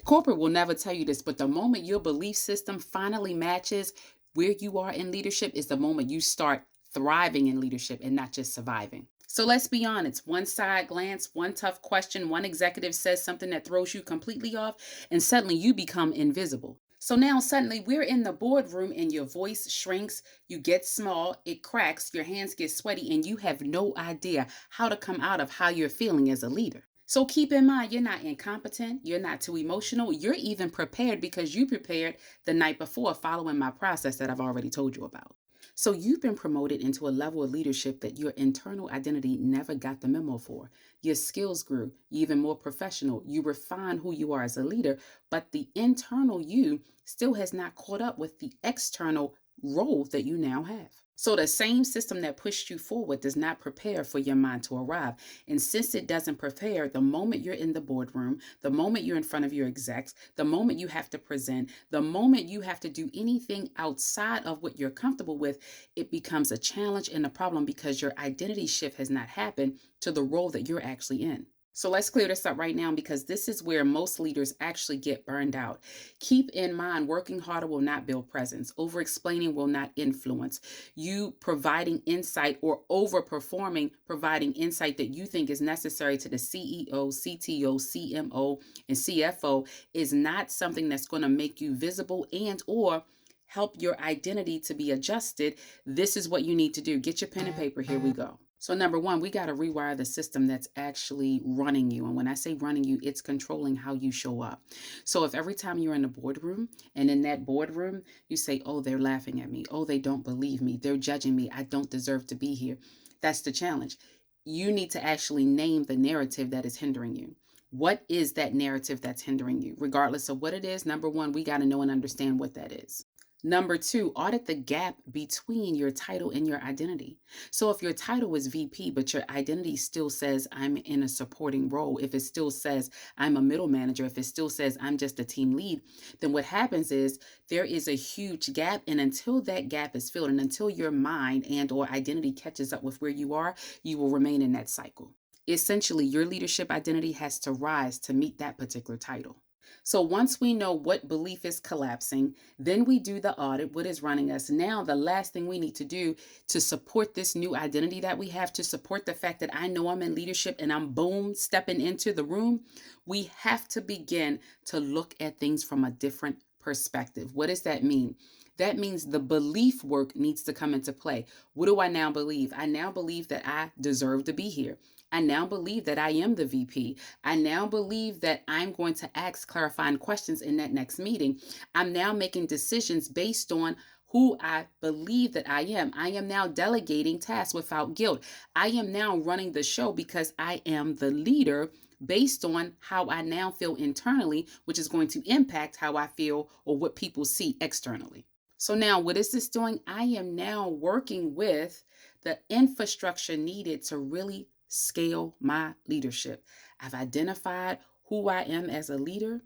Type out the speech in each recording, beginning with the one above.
Corporate will never tell you this, but the moment your belief system finally matches where you are in leadership is the moment you start thriving in leadership and not just surviving. So let's be honest, one side glance, one tough question, one executive says something that throws you completely off, and suddenly you become invisible. So now suddenly we're in the boardroom and your voice shrinks, you get small, it cracks, your hands get sweaty, and you have no idea how to come out of how you're feeling as a leader. So keep in mind, you're not incompetent, you're not too emotional, you're even prepared because you prepared the night before following my process that I've already told you about. So you've been promoted into a level of leadership that your internal identity never got the memo for. Your skills grew, you're even more professional, you refine who you are as a leader, but the internal you still has not caught up with the external role that you now have. So the same system that pushed you forward does not prepare for your mind to arrive. And since it doesn't prepare, the moment you're in the boardroom, the moment you're in front of your execs, the moment you have to present, the moment you have to do anything outside of what you're comfortable with, it becomes a challenge and a problem because your identity shift has not happened to the role that you're actually in. So let's clear this up right now because this is where most leaders actually get burned out. Keep in mind, working harder will not build presence. Over explaining will not influence. You providing insight or overperforming, providing insight that you think is necessary to the CEO, CTO, CMO, and CFO is not something that's going to make you visible and or help your identity to be adjusted. This is what you need to do. Get your pen and paper. Here we go. So, number one, we got to rewire the system that's actually running you. And when I say running you, it's controlling how you show up. So, if every time you're in the boardroom and in that boardroom, you say, oh, they're laughing at me. Oh, they don't believe me. They're judging me. I don't deserve to be here. That's the challenge. You need to actually name the narrative that is hindering you. What is that narrative that's hindering you? Regardless of what it is, number one, we got to know and understand what that is. Number two, audit the gap between your title and your identity. So if your title is VP, but your identity still says I'm in a supporting role, if it still says I'm a middle manager, if it still says I'm just a team lead, then what happens is there is a huge gap. And until that gap is filled and until your mind and or identity catches up with where you are, you will remain in that cycle. Essentially, your leadership identity has to rise to meet that particular title. So once we know what belief is collapsing, then we do the audit, what is running us. Now, the last thing we need to do to support this new identity that we have, to support the fact that I know I'm in leadership and I'm boom, stepping into the room, we have to begin to look at things from a different perspective. What does that mean? That means the belief work needs to come into play. What do I now believe? I now believe that I deserve to be here. I now believe that I am the VP. I now believe that I'm going to ask clarifying questions in that next meeting. I'm now making decisions based on who I believe that I am. I am now delegating tasks without guilt. I am now running the show because I am the leader based on how I now feel internally, which is going to impact how I feel or what people see externally. So now what is this doing? I am now working with the infrastructure needed to really scale my leadership. I've identified who I am as a leader.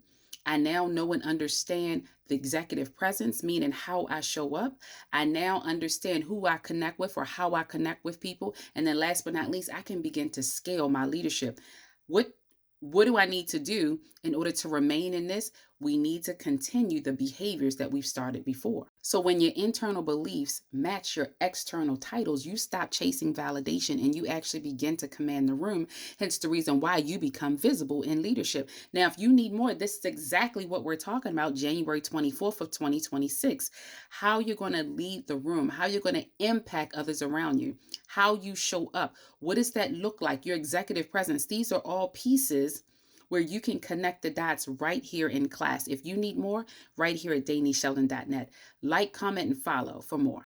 I now know and understand the executive presence, meaning how I show up. I now understand who I connect with or how I connect with people. And then last but not least, I can begin to scale my leadership. What what do I need to do in order to remain in this? We need to continue the behaviors that we've started before. So when your internal beliefs match your external titles, you stop chasing validation and you actually begin to command the room. Hence the reason why you become visible in leadership. Now, if you need more, this is exactly what we're talking about January 24th of 2026. How you're going to lead the room, how you're going to impact others around you, how you show up. What does that look like? Your executive presence. These are all pieces where you can connect the dots right here in class. If you need more, right here at DanieSheldon.net. Like, comment, and follow for more.